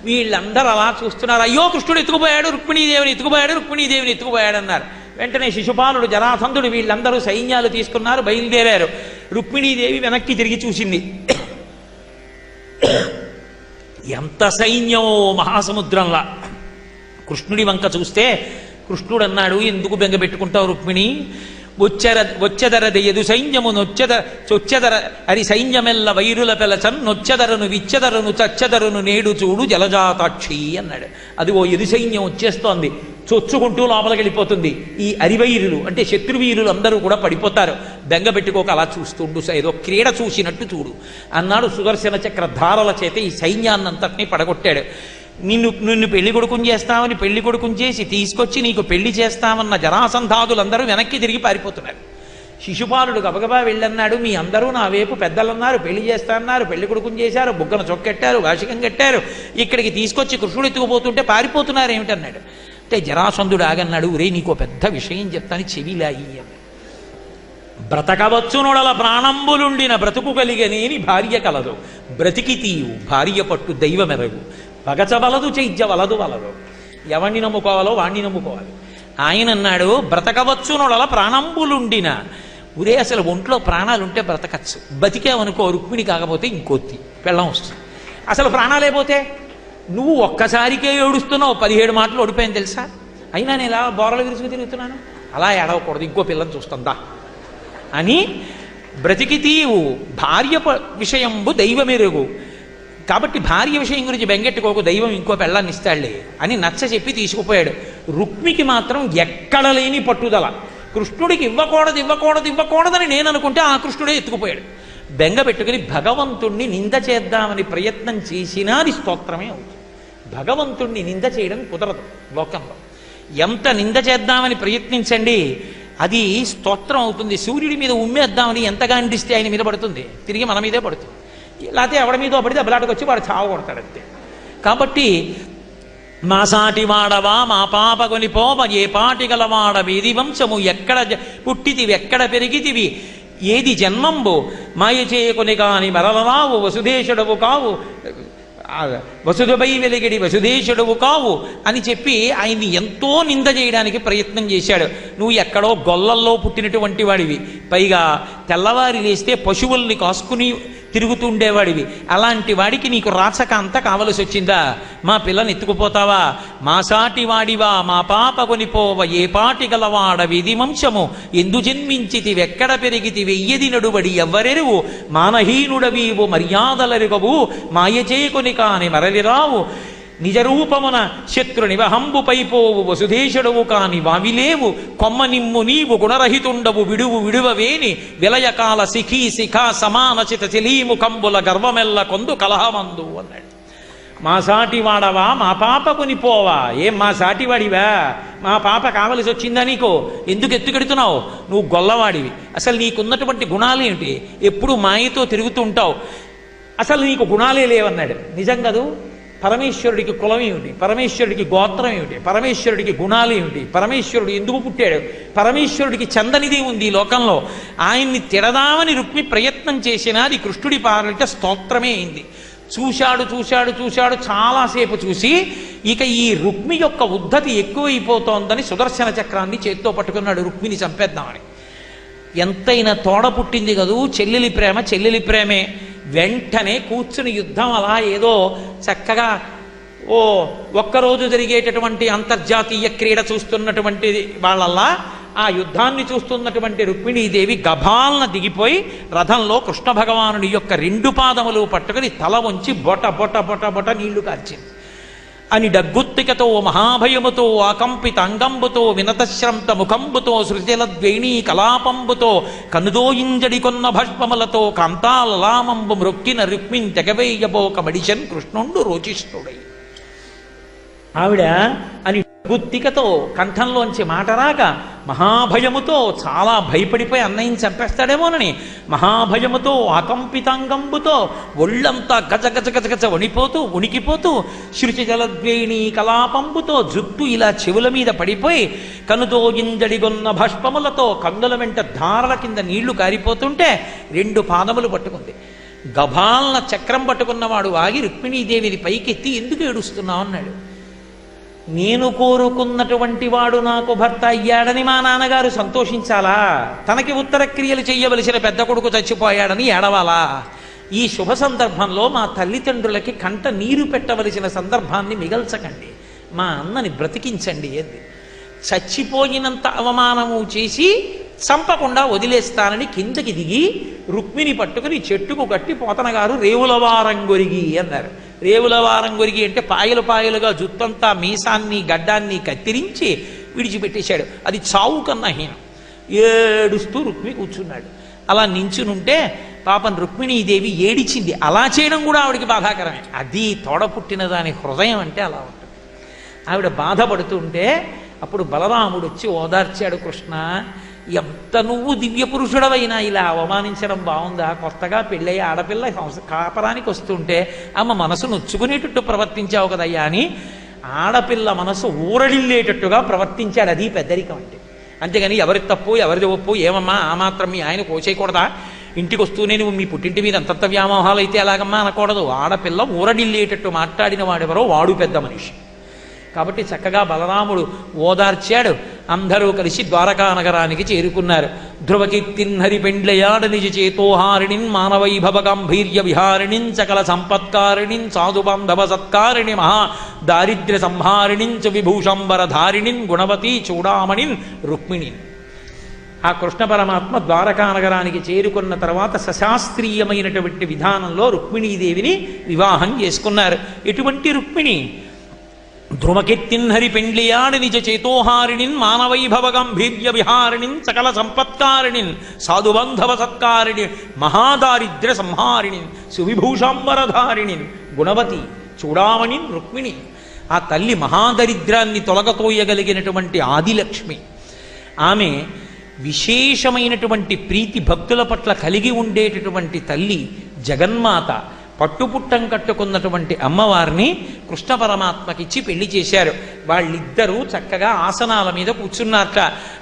వీళ్ళందరూ అలా చూస్తున్నారు. అయ్యో కృష్ణుడు ఎత్తుకుపోయాడు, రుక్మిణీదేవిని ఎత్తుకుపోయాడు, రుక్మిణీదేవిని ఎత్తుకుపోయాడు అన్నారు. వెంటనే శిశుపాలుడు, జరాసంధుడు వీళ్ళందరూ సైన్యాలు తీసుకున్నారు, బయలుదేరారు. రుక్మిణీదేవి వెనక్కి తిరిగి చూసింది. ఎంత సైన్యమో మహాసముద్రంలా. కృష్ణుడి వంక చూస్తే కృష్ణుడు అన్నాడు, ఎందుకు బెంగ పెట్టుకుంటావు రుక్మిణి? వచ్చెదరదెయదు సైన్యము చొచ్చెదర అరి సైన్యమెల్ల వైరుల పెలచన్ నొచ్చెదరను విచ్చెదరను చచ్చెదరను నేడు చూడు జలజాతాక్షి అన్నాడు. అది ఓ ఎదు సైన్యం వచ్చేస్తోంది, చొచ్చుకుంటూ లోపలికి వెళ్ళిపోతుంది. ఈ అరివైరులు అంటే శత్రువీరులు అందరూ కూడా పడిపోతారు. బెంగ పెట్టుకోక అలా చూస్తుండు, ఏదో క్రీడ చూసినట్టు చూడు అన్నాడు. సుదర్శన చక్ర ధారల చేత ఈ సైన్యాన్నంతటినీ పడగొట్టాడు. నిన్ను పెళ్లి కొడుకుని చేస్తామని పెళ్లి కొడుకుని చేసి తీసుకొచ్చి నీకు పెళ్లి చేస్తామన్న జరాసంధాదులందరూ వెనక్కి తిరిగి పారిపోతున్నారు. శిశుపాలుడు గబగబా వెళ్ళన్నాడు, మీ అందరూ నా వైపు పెద్దలన్నారు, పెళ్లి చేస్తాన్నారు, పెళ్లి కొడుకుని చేశారు, బుగ్గన చొక్కెట్టారు, వాషికం కట్టారు, ఇక్కడికి తీసుకొచ్చి కృష్ణుడు ఎత్తుకుపోతుంటే పారిపోతున్నారు ఏమిటన్నాడు. అంటే జరాసంధుడు ఆగన్నాడు, రే నీకో పెద్ద విషయం చెప్తాను చెవిలాయి అన్నాడు. బ్రతకవచ్చునొడల ప్రాణంబులుండిన బ్రతుకు కలిగనేని భార్య కలదు, బ్రతికి తీయు భార్య పట్టు దైవమెరగు, పగచవలదు చైద్యవలదు వలదు. ఎవరిని నమ్ముకోవాలో వాణ్ణి నమ్ముకోవాలి. ఆయన అన్నాడు, బ్రతకవచ్చునొడల ప్రాణంబులుండిన. ఉరే అసలు ఒంట్లో ప్రాణాలుంటే బ్రతకచ్చు, బతికేవనుకో రుక్మిణి కాకపోతే ఇంకొత్తి పెళ్ళం వస్తుంది. అసలు ప్రాణాలే పోతే నువ్వు ఒక్కసారికే ఏడుస్తున్నావు, 17 మాటలు ఓడిపోయాను తెలుసా. అయినా నేను ఇలా బోరలు విరుచుకు తిరుగుతున్నాను, అలా ఏడవకూడదు, ఇంకో పిల్లని చూస్తుందా అని. బ్రతికి తీవు భార్య విషయంబు దైవమెరుగు. కాబట్టి భార్య విషయం గురించి బెంగెట్టుకోకు, దైవం ఇంకో పెళ్ళాన్ని ఇస్తాడులే అని నచ్చ చెప్పి తీసుకుపోయాడు. రుక్మికి మాత్రం ఎక్కడ లేని పట్టుదల. కృష్ణుడికి ఇవ్వకూడదని నేను అనుకుంటే ఆ కృష్ణుడే ఎత్తుకుపోయాడు. బెంగ పెట్టుకుని భగవంతుణ్ణి నింద చేద్దామని ప్రయత్నం చేసినా అది స్తోత్రమే అవుతుంది. భగవంతుణ్ణి నింద చేయడం కుదరదు లోకంలో. ఎంత నింద చేద్దామని ప్రయత్నించండి, అది స్తోత్రం అవుతుంది. సూర్యుడి మీద ఉమ్మేద్దామని ఎంతగా అండిస్తే ఆయన మీద పడుతుంది, తిరిగి మన మీదే పడుతుంది. లేకపోతే ఎవడి మీదో పడితే అబలాటకు వచ్చి వాడు చావగొడతాడు అంతే. కాబట్టి మా సాటి వాడవా మా పాప కొనిపోవ ఏ పాటి గలవాడ వీధి వంశము ఎక్కడ పుట్టితివి ఎక్కడ పెరిగితివి ఏది జన్మంబు మాయ చేయకొని కాని మరలరావు వసుదేశుడవు కావు వసుధపై వెలిగిడి వసుదేశుడవు కావు అని చెప్పి ఆయన్ని ఎంతో నింద చేయడానికి ప్రయత్నం చేశాడు. నువ్వు ఎక్కడో గొల్లల్లో పుట్టినటువంటి వాడివి, పైగా తెల్లవారి లేస్తే పశువుల్ని కాసుకుని తిరుగుతుండేవాడివి, అలాంటి వాడికి నీకు రాచకాంత కావలసి వచ్చిందా? మా పిల్లని ఎత్తుకుపోతావా? మా సాటి వాడివా మా పాప కొనిపోవ ఏ పాటి గలవాడ విధి వంశము ఎందు జన్మించితివి ఎక్కడ పెరిగితివి ఎయ్యది నడుబడి ఎవ్వరెరువు మానహీనుడవీవు మర్యాదలరుగవు మాయ చేకొని కాని మరలిరావు నిజరూపమున శత్రు నివహంబు పైపోవు వసుధేశుడవు కాని వావిలేవు కొమ్మ నిమ్ము నీవు గుణరహితుండవు విడువవేని విలయకాల శిఖీ శిఖా సమానచిత చెలీముఖంబుల గర్వమెల్ల కొందు కలహమందు అన్నాడు. మా సాటి వాడవా మా పాప కొనిపోవా, ఏం మా సాటివాడివా, మా పాప కావలసి వచ్చిందా నీకు, ఎందుకు ఎత్తుకెడుతున్నావు, నువ్వు గొల్లవాడివి, అసలు నీకున్నటువంటి గుణాలు ఏమిటి, ఎప్పుడు మాయతో తిరుగుతూ ఉంటావు, అసలు నీకు గుణాలే లేవన్నాడు. నిజం కదూ. పరమేశ్వరుడికి కులం ఏమిటి, పరమేశ్వరుడికి గోత్రం ఏమిటి, పరమేశ్వరుడికి గుణాలు ఏమిటి, పరమేశ్వరుడు ఎందుకు పుట్టాడు, పరమేశ్వరుడికి చందనిది ఉంది ఈ లోకంలో. ఆయన్ని తిడదామని రుక్మి ప్రయత్నం చేసినా అది కృష్ణుడి పాలిట స్తోత్రమే అయింది. చూశాడు చూశాడు చూశాడు, చాలాసేపు చూసి ఇక ఈ రుక్మి యొక్క ఉద్ధతి ఎక్కువైపోతోందని సుదర్శన చక్రాన్ని చేత్తో పట్టుకున్నాడు రుక్మిని చంపేద్దామని. ఎంతైనా తోడ పుట్టింది కదూ, చెల్లెలి ప్రేమ చెల్లెలి ప్రేమే. వెంటనే కూర్చుని యుద్ధం అలా ఏదో చక్కగా ఒక్కరోజు జరిగేటటువంటి అంతర్జాతీయ క్రీడ చూస్తున్నటువంటి వాళ్ళల్లా ఆ యుద్ధాన్ని చూస్తున్నటువంటి రుక్మిణీదేవి గభాలన దిగిపోయి రథంలో కృష్ణ భగవానుడి యొక్క 2 పాదములు పట్టుకుని తల వంచి బొట బొట బొట బొట నీళ్లు కార్చింది. అని డగ్గుత్తికతో మహాభయముతో ఆకంపిత అంగంబుతో వినతశ్రంత ముఖంబుతో సృజలద్వేణీ కలాపంబుతో కనుదోయింజడి కొన్న భష్మములతో కాంతాలలామంబు మృక్కిన రుక్మిన్ తెగవేయబోక మడిషన్ కృష్ణుండు రోచిష్ణుడై. ఆవిడ అని గుత్తికతో కంఠంలోంచి మాట రాక మహాభయముతో చాలా భయపడిపోయి అన్నయ్యని చంపేస్తాడేమోనని మహాభయముతో ఆకంపితాంగంబుతో ఒళ్ళంతా గజ గజ గజ గజ ఉనికిపోతూ శృతి జలద్వేణీ కలాపంబుతో జుట్టు ఇలా చెవుల మీద పడిపోయి కనుతో ఇంజడిగొన్న భష్పములతో కన్నుల వెంట ధారల కింద నీళ్లు కారిపోతుంటే 2 పాదములు పట్టుకుంది. గభాలన చక్రం పట్టుకున్నవాడు ఆగి రుక్మిణీదేవిని పైకెత్తి ఎందుకు ఏడుస్తున్నావు అన్నాడు. నేను కోరుకున్నటువంటి వాడు నాకు భర్త అయ్యాడని మా నాన్నగారు సంతోషించాలా, తనకి ఉత్తర క్రియలు చెయ్యవలసిన పెద్ద కొడుకు చచ్చిపోయాడని ఏడవాలా, ఈ శుభ సందర్భంలో మా తల్లిదండ్రులకి కంట నీరు పెట్టవలసిన సందర్భాన్ని మిగల్చకండి, మా అన్నని బ్రతికించండి. ఏంది చచ్చిపోయినంత అవమానము చేసి చంపకుండా వదిలేస్తానని కిందకి దిగి రుక్మిణి పట్టుకుని చెట్టుకు కట్టి పోతనగారు రేవులవారంగొరిగి అన్నారు. రేవులవారంగొరిగి అంటే పాయలు పాయలుగా జుత్తంతా మీసాన్ని గడ్డాన్ని కత్తిరించి విడిచిపెట్టేశాడు. అది చావు కన్నా హీనం. ఏడుస్తూ రుక్మి కూర్చున్నాడు. అలా నించునుంటే పాపం రుక్మిణీదేవి ఏడిచింది. అలా చేయడం కూడా ఆవిడికి బాధాకరమే. అది తోడ పుట్టిన దాని హృదయం అంటే అలా ఉంటుంది. ఆవిడ బాధపడుతుంటే అప్పుడు బలరాముడు వచ్చి ఓదార్చాడు. కృష్ణ, ఎంత నువ్వు దివ్య పురుషుడవైనా ఇలా అవమానించడం బాగుందా, కొత్తగా పెళ్ళయ్యి ఆడపిల్ల కాపరానికి వస్తుంటే అమ్మ మనసు నొచ్చుకునేటట్టు ప్రవర్తించావు కదయ్యా అని ఆడపిల్ల మనసు ఊరడిల్లేటట్టుగా ప్రవర్తించాడు. అది పెద్దరికం అంటే. అంతేగాని ఎవరి తప్పు ఎవరిది ఒప్పు, ఏమమ్మా ఆ మాత్రం మీ ఆయన కోసేయకూడదా, ఇంటికి వస్తూనే నువ్వు మీ పుట్టింటి మీద అంతంత వ్యామోహాలు అయితే ఎలాగమ్మా అనకూడదు. ఆడపిల్ల ఊరడిల్లేటట్టు మాట్లాడిన వాడెవరో వాడు పెద్ద మనిషి. కాబట్టి చక్కగా బలరాముడు ఓదార్చాడు. అందరూ కలిసి ద్వారకా నగరానికి చేరుకున్నారు. ధ్రువకీర్తిన్హరి పెండ్లయాడ నిజ చేతోహారిణిన్ మానవైభవ గాంభీర్య విహారిణిన్ సకల సంపత్కారిణిన్ సాధుబాంధవ సత్కారిణి మహా దారిద్ర్య సంహారిణిన్ చ విభూషంబరధారిణిన్ గుణవతి చూడామణిన్ రుక్మిణిన్. ఆ కృష్ణ పరమాత్మ ద్వారకా నగరానికి చేరుకున్న తర్వాత సశాస్త్రీయమైనటువంటి విధానంలో రుక్మిణీదేవిని వివాహం చేసుకున్నారు. ఎటువంటి రుక్మిణి? ధ్రువకెత్తిన్హరి పెండ్లియాడి నిజ చేతోహారిణిన్ మానవైభవ గంభీర్య విహారిణిన్ సకల సంపత్కారిణిన్ సాధుబంధవ సత్కారిణి మహాదారిద్ర్య సంహారిణిన్ సువిభూషాంబరధారిణిన్ గుణవతి చూడామణిన్ రుక్మిణి. ఆ తల్లి మహాదరిద్రాన్ని తొలగతోయగలిగినటువంటి ఆదిలక్ష్మి. ఆమె విశేషమైనటువంటి ప్రీతి భక్తుల పట్ల కలిగి ఉండేటటువంటి తల్లి జగన్మాత. పట్టుపుట్టం కట్టుకున్నటువంటి అమ్మవారిని కృష్ణ పరమాత్మకిచ్చి పెళ్లి చేశారు. వాళ్ళిద్దరూ చక్కగా ఆసనాల మీద కూర్చున్నారట.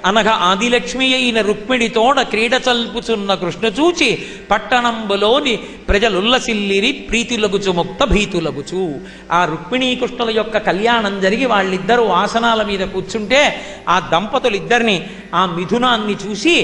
అనగా ఆదిలక్ష్మి అయిన రుక్మిణితోడ క్రీడ చల్పుచున్న కృష్ణ చూచి పట్టణంబులోని ప్రజలుల్లసిల్లిరి ప్రీతిలగుచు ముక్త భీతులగుచు. ఆ రుక్మిణీ కృష్ణుల యొక్క కళ్యాణం జరిగి వాళ్ళిద్దరూ ఆసనాల మీద కూర్చుంటే ఆ దంపతులిద్దరిని ఆ మిథునాన్ని చూసి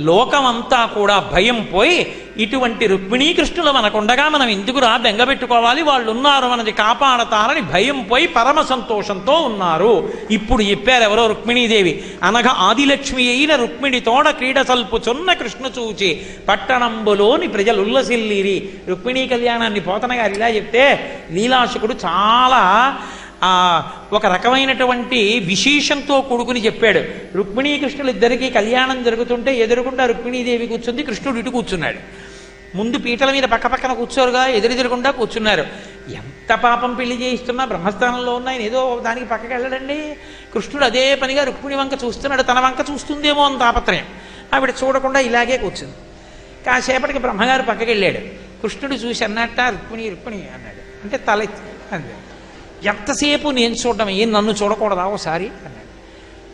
లోకమంతా కూడా భయం పోయి ఇటువంటి రుక్మిణీకృష్ణులు మనకుండగా మనం ఎందుకురా బెంగపెట్టుకోవాలి, వాళ్ళు ఉన్నారు మనది కాపాడతారని భయం పోయి పరమ సంతోషంతో ఉన్నారు. ఇప్పుడు చెప్పారు ఎవరో రుక్మిణీదేవి. అనగా ఆదిలక్ష్మి అయిన రుక్మిణితోడ క్రీడ సల్పుచున్న కృష్ణ చూచి పట్టణంబులోని ప్రజలు ఉల్లసిల్లిరి. రుక్మిణీ కళ్యాణాన్ని పోతన గారు ఇలా చెప్తే లీలాశకుడు చాలా ఒక రకమైనటువంటి విశేషంతో కూడుకుని చెప్పాడు. రుక్మిణీకృష్ణులు ఇద్దరికీ కళ్యాణం జరుగుతుంటే ఎదురుకుండా రుక్మిణీదేవి కూర్చుంది, కృష్ణుడు ఇటు కూర్చున్నాడు. ముందు పీటల మీద పక్క పక్కన కూర్చోరుగా ఎదురెదురుకుండా కూర్చున్నారు. ఎంత ఎంత పాపం పెళ్లి చేయిస్తున్నా బ్రహ్మస్థానంలో ఉన్న ఆయన ఏదో దానికి పక్కకి వెళ్ళడండి. కృష్ణుడు అదే పనిగా రుక్మిణి వంక చూస్తున్నాడు, తన వంక చూస్తుందేమో అని తాపత్రయం. ఆవిడ చూడకుండా ఇలాగే కూర్చుంది. కాసేపటికి బ్రహ్మగారు పక్కకి వెళ్ళాడు. కృష్ణుడు చూసి అన్నట్ట, రుక్మిణి రుక్మిణి అన్నాడు. అంటే తలెత్తి అంది. ఎంతసేపు నేను చూడడమే, ఏం నన్ను చూడకూడదా ఒకసారి అన్నాడు.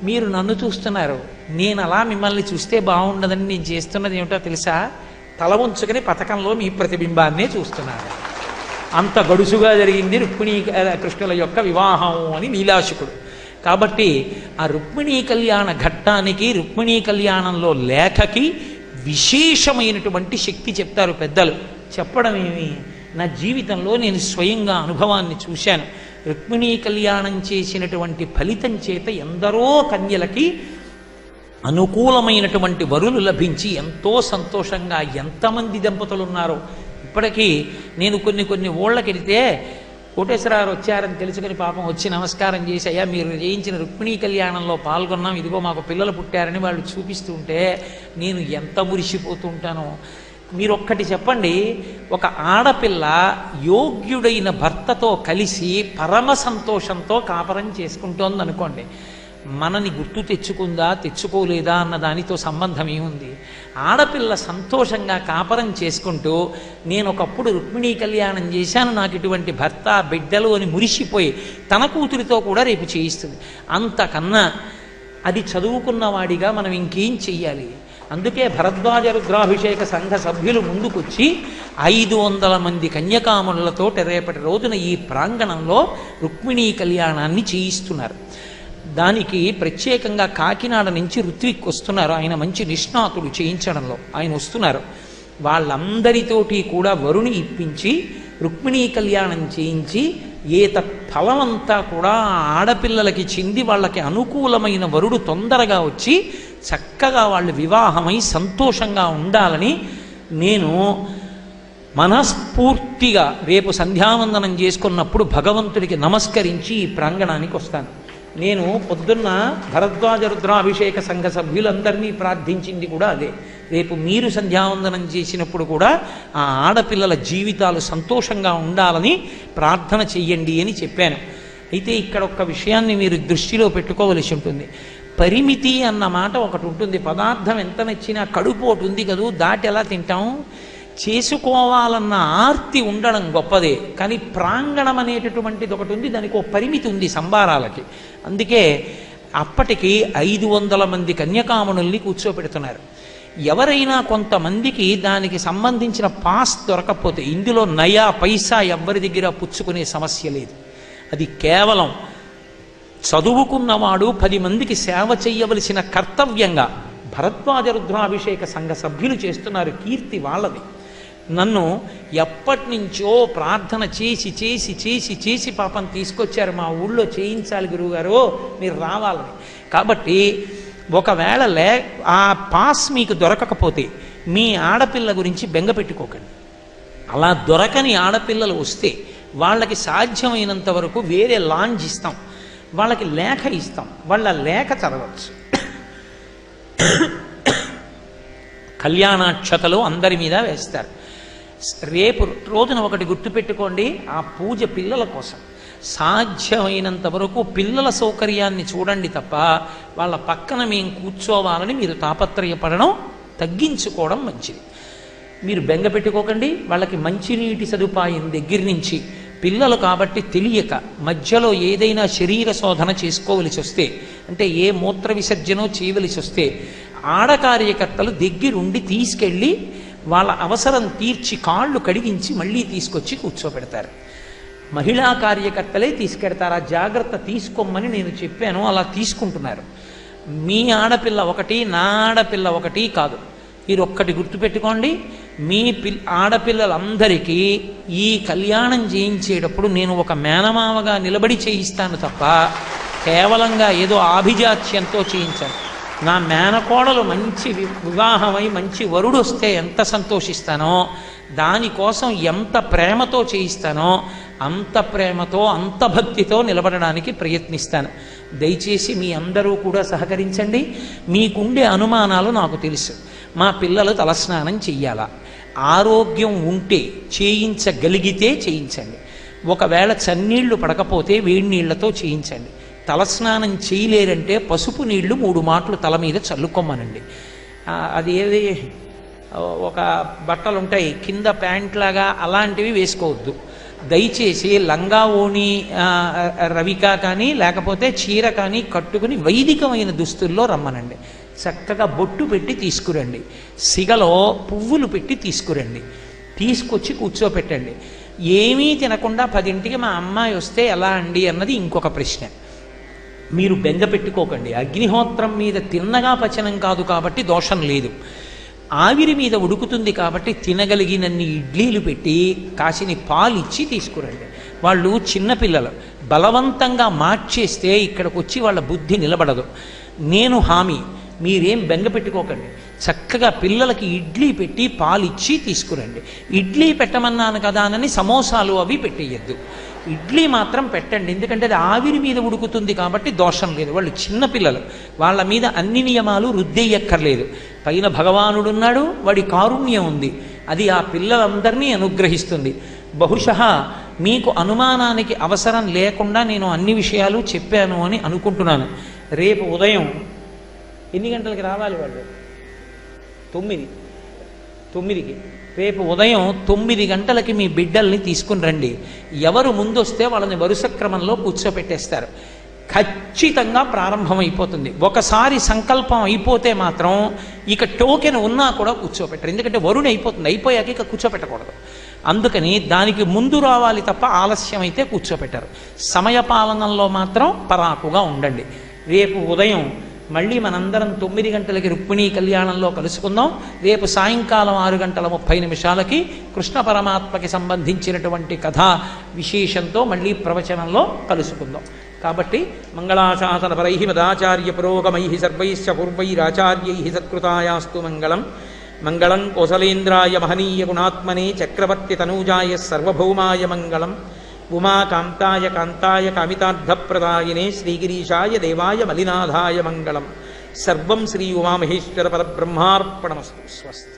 మీరు నన్ను చూస్తున్నారు, నేను అలా మిమ్మల్ని చూస్తే బాగుండదని నేను చేస్తున్నది ఏమిటో తెలుసా? తల ఉంచుకొని పథకంలో మీ ప్రతిబింబాన్నే చూస్తున్నాను. అంత గడుసుగా జరిగింది రుక్మిణీ కృష్ణుల యొక్క వివాహం అని లీలాశుకుడు. కాబట్టి ఆ రుక్మిణీ కళ్యాణ ఘట్టానికి, రుక్మిణీ కళ్యాణంలో లేఖకి విశేషమైనటువంటి శక్తి చెప్తారు పెద్దలు. చెప్పడం ఏమి, నా జీవితంలో నేను స్వయంగా అనుభవాన్ని చూశాను. రుక్మిణీ కళ్యాణం చేసినటువంటి ఫలితం చేత ఎందరో కన్యలకి అనుకూలమైనటువంటి వరులు లభించి ఎంతో సంతోషంగా ఎంతమంది దంపతులు ఉన్నారో. ఇప్పటికీ నేను కొన్ని ఊళ్ళకి వెళితే కోటేశ్వరరావు వచ్చారని తెలుసుకుని పాపం వచ్చి నమస్కారం చేసి, అయ్యా మీరు చేయించిన రుక్మిణీ కళ్యాణంలో పాల్గొన్నాం, ఇదిగో మాకు పిల్లలు పుట్టారని వాళ్ళు చూపిస్తుంటే నేను ఎంత మురిసిపోతుంటానో. మీరు ఒక్కటి చెప్పండి, ఒక ఆడపిల్ల యోగ్యుడైన భర్తతో కలిసి పరమ సంతోషంతో కాపరం చేసుకుంటోంది అనుకోండి, మనని గుర్తు తెచ్చుకుందా తెచ్చుకోలేదా అన్న దానితో సంబంధం ఏముంది? ఆడపిల్ల సంతోషంగా కాపరం చేసుకుంటూ, నేను ఒకప్పుడు రుక్మిణీ కళ్యాణం చేశాను, నాకు ఇటువంటి భర్త బిడ్డలు అని మురిసిపోయి తన కూతురితో కూడా రేపు చేయిస్తుంది. అంతకన్నా అది చదువుకున్నవాడిగా మనం ఇంకేం చెయ్యాలి? అందుకే భరద్వాజ రుద్రాభిషేక సంఘ సభ్యులు ముందుకొచ్చి 500 మంది కన్యకామణులతో రేపటి రోజున ఈ ప్రాంగణంలో రుక్మిణీ కళ్యాణాన్ని చేయిస్తున్నారు. దానికి ప్రత్యేకంగా కాకినాడ నుంచి ఋత్విక్ వస్తున్నారు. ఆయన మంచి నిష్ణాతుడు చేయించడంలో, ఆయన వస్తున్నారు. వాళ్ళందరితోటి కూడా వరుణి ఇప్పించి రుక్మిణీ కళ్యాణం చేయించి ఫలమంతా కూడా ఆడపిల్లలకి చెంది వాళ్ళకి అనుకూలమైన వరుడు తొందరగా వచ్చి చక్కగా వాళ్ళు వివాహమై సంతోషంగా ఉండాలని నేను మనస్ఫూర్తిగా రేపు సంధ్యావందనం చేసుకున్నప్పుడు భగవంతుడికి నమస్కరించి ఈ ప్రాంగణానికి వస్తాను. నేను పొద్దున్న భరద్వాజ రుద్రాభిషేక సంఘ సభ్యులందరినీ ప్రార్థించింది కూడా అదే. రేపు మీరు సంధ్యావందనం చేసినప్పుడు కూడా ఆ ఆడపిల్లల జీవితాలు సంతోషంగా ఉండాలని ప్రార్థన చెయ్యండి అని చెప్పాను. అయితే ఇక్కడ ఒక్క విషయాన్ని మీరు దృష్టిలో పెట్టుకోవలసి ఉంటుంది. పరిమితి అన్న మాట ఒకటి ఉంటుంది. పదార్థం ఎంత నచ్చినా కడుపోటు ఉంది కదూ, దాటి ఎలా తింటాం? చేసుకోవాలన్న ఆర్తి ఉండడం గొప్పదే, కానీ ప్రాంగణం అనేటటువంటిది ఒకటి ఉంది, దానికి ఒక పరిమితి ఉంది సంబారాలకి. అందుకే అప్పటికి 500 మంది కన్యకామణుల్ని కూర్చోపెడుతున్నారు. ఎవరైనా కొంతమందికి దానికి సంబంధించిన పాస్ దొరకకపోతే, ఇందులో నయా పైసా ఎవరి దగ్గర పుచ్చుకునే సమస్య లేదు. అది కేవలం చదువుకున్నవాడు 10 మందికి సేవ చెయ్యవలసిన కర్తవ్యంగా భరద్వాజ రుద్రాభిషేక సంఘ సభ్యులు చేస్తున్నారు. కీర్తి వాళ్ళది. నన్ను ఎప్పటి నుంచో ప్రార్థన చేసి చేసి చేసి చేసి పాపం తీసుకొచ్చారు. మా ఊళ్ళో చేయించాలి గురువుగారు, మీరు రావాలని. కాబట్టి ఒకవేళ ఆ పాస్ మీకు దొరకకపోతే మీ ఆడపిల్ల గురించి బెంగ పెట్టుకోకండి. అలా దొరకని ఆడపిల్లలు వస్తే వాళ్ళకి సాధ్యమైనంత వరకు వేరే లాంజ్ ఇస్తాం, వాళ్ళకి లేఖ ఇస్తాం, వాళ్ళ లేఖ చదవచ్చు. కళ్యాణాక్షతలు అందరి మీద వేస్తారు. రేపు రోజున ఒకటి గుర్తుపెట్టుకోండి, ఆ పూజ పిల్లల కోసం. సాధ్యమైనంత వరకు పిల్లల సౌకర్యాన్ని చూడండి తప్ప వాళ్ళ పక్కన మేము కూర్చోవాలని మీరు తాపత్రయపడడం తగ్గించుకోవడం మంచిది. మీరు బెంగ పెట్టుకోకండి. వాళ్ళకి మంచినీటి సదుపాయం దగ్గర నుంచి, పిల్లలు కాబట్టి తెలియక మధ్యలో ఏదైనా శరీర శోధన చేసుకోవలసి వస్తే, అంటే ఏ మూత్ర విసర్జనో చేయవలసి వస్తే ఆడకార్యకర్తలు దగ్గరుండి తీసుకెళ్ళి వాళ్ళ అవసరం తీర్చి కాళ్ళు కడిగించి మళ్ళీ తీసుకొచ్చి కూర్చోబెడతారు. మహిళా కార్యకర్తలే తీసుకెడతారు. ఆ జాగ్రత్త తీసుకోమని నేను చెప్పాను, అలా తీసుకుంటున్నారు. మీ ఆడపిల్ల ఒకటి, నా ఆడపిల్ల ఒకటి కాదు. మీరు ఒక్కటి గుర్తుపెట్టుకోండి, మీ ఆడపిల్లలందరికీ ఈ కళ్యాణం చేయించేటప్పుడు నేను ఒక మేనమామగా నిలబడి చేయిస్తాను తప్ప కేవలంగా ఏదో ఆభిజాత్యంతో చేయించాను. నా మేనకోడలు మంచి వివాహమై మంచి వరుడు వస్తే ఎంత సంతోషిస్తానో, దానికోసం ఎంత ప్రేమతో చేయిస్తానో అంత ప్రేమతో అంత భక్తితో నిలబడడానికి ప్రయత్నిస్తాను. దయచేసి మీ అందరూ కూడా సహకరించండి. మీకుండే అనుమానాలు నాకు తెలుసు. మా పిల్లలు తలస్నానం చెయ్యాలా, ఆరోగ్యం ఉంటే చేయించగలిగితే చేయించండి. ఒకవేళ చన్నీళ్లు పడకపోతే వేడి నీళ్లతో చేయించండి. తలస్నానం చేయలేరంటే పసుపు నీళ్లు 3 మాటలు తల మీద చల్లుకోమనండి. అది ఏది ఒక బట్టలు ఉంటాయి కింద ప్యాంట్ లాగా, అలాంటివి వేసుకోవద్దు. దయచేసి లంగా ఓణి రవిక కానీ లేకపోతే చీర కానీ కట్టుకుని వైదికమైన దుస్తుల్లో రమ్మనండి. చక్కగా బొట్టు పెట్టి తీసుకురండి. సిగలో పువ్వులు పెట్టి తీసుకురండి. తీసుకొచ్చి కూర్చోపెట్టండి. ఏమీ తినకుండా 10ంటికి మా అమ్మాయి వస్తే ఎలా అండి అన్నది ఇంకొక ప్రశ్న. మీరు బెంగ పెట్టుకోకండి. అగ్నిహోత్రం మీద తిన్నగా పచనం కాదు కాబట్టి దోషం లేదు. ఆవిరి మీద ఉడుకుతుంది కాబట్టి తినగలిగినన్ని ఇడ్లీలు పెట్టి కాసిని పాలిచ్చి తీసుకురండి. వాళ్ళు చిన్నపిల్లలు, బలవంతంగా మార్చేస్తే ఇక్కడికి వచ్చి వాళ్ళ బుద్ధి నిలబడదు. నేను హామీ, మీరేం బెంగ పెట్టుకోకండి. చక్కగా పిల్లలకి ఇడ్లీ పెట్టి పాలిచ్చి తీసుకురండి. ఇడ్లీ పెట్టమన్నాను కదా అని సమోసాలు అవి పెట్టేయద్దు. ఇడ్లీ మాత్రం పెట్టండి. ఎందుకంటే అది ఆవిరి మీద ఉడుకుతుంది కాబట్టి దోషం లేదు. వాళ్ళు చిన్నపిల్లలు, వాళ్ళ మీద అన్ని నియమాలు రుద్దేయక్కర్లేదు. పైన భగవానుడున్నాడు, వాడి కారుణ్యం ఉంది, అది ఆ పిల్లలందరినీ అనుగ్రహిస్తుంది. బహుశः మీకు అనుమానానికి అవసరం లేకుండా నేను అన్ని విషయాలు చెప్పాను అని అనుకుంటున్నాను. రేపు ఉదయం ఎన్ని గంటలకి రావాలి వాళ్ళు? 9కి. రేపు ఉదయం 9 గంటలకి మీ బిడ్డల్ని తీసుకుని రండి. ఎవరు ముందొస్తే వాళ్ళని వరుస క్రమంలో కూర్చోపెట్టేస్తారు. ఖచ్చితంగా ప్రారంభమైపోతుంది. ఒకసారి సంకల్పం అయిపోతే మాత్రం ఇక టోకెన్ ఉన్నా కూడా కూర్చోపెట్టరు. ఎందుకంటే వరుణ్ అయిపోతుంది, అయిపోయాక ఇక కూర్చోపెట్టకూడదు. అందుకని దానికి ముందు రావాలి తప్ప ఆలస్యం అయితే కూర్చోపెట్టరు. సమయపాలనంలో మాత్రం పరాకుగా ఉండండి. రేపు ఉదయం మళ్ళీ మనందరం 9 గంటలకి రుక్మిణీ కళ్యాణంలో కలుసుకుందాం. రేపు సాయంకాలం 6:30 కృష్ణ పరమాత్మకి సంబంధించినటువంటి కథా విశేషంతో మళ్ళీ ప్రవచనంలో కలుసుకుందాం. కాబట్టి మంగళాశాసనపరై మదాచార్య పురోగమై సర్వైశ్చ పూర్వైరాచార్యై సత్కృతాయాస్తు మంగళం. మంగళం కోసలేంద్రాయ మహనీయ గుణాత్మనే చక్రవర్తి తనూజాయ సర్వభౌమాయ మంగళం. ఉమాకాంతాయ కాంతాయ కామితార్థప్రదాయినే శ్రీగిరీశాయ దేవాయ మలినాథాయ మంగళం. సర్వం శ్రీ ఉమామహేశ్వర పరబ్రహ్మార్పణమస్తు. స్వస్తి.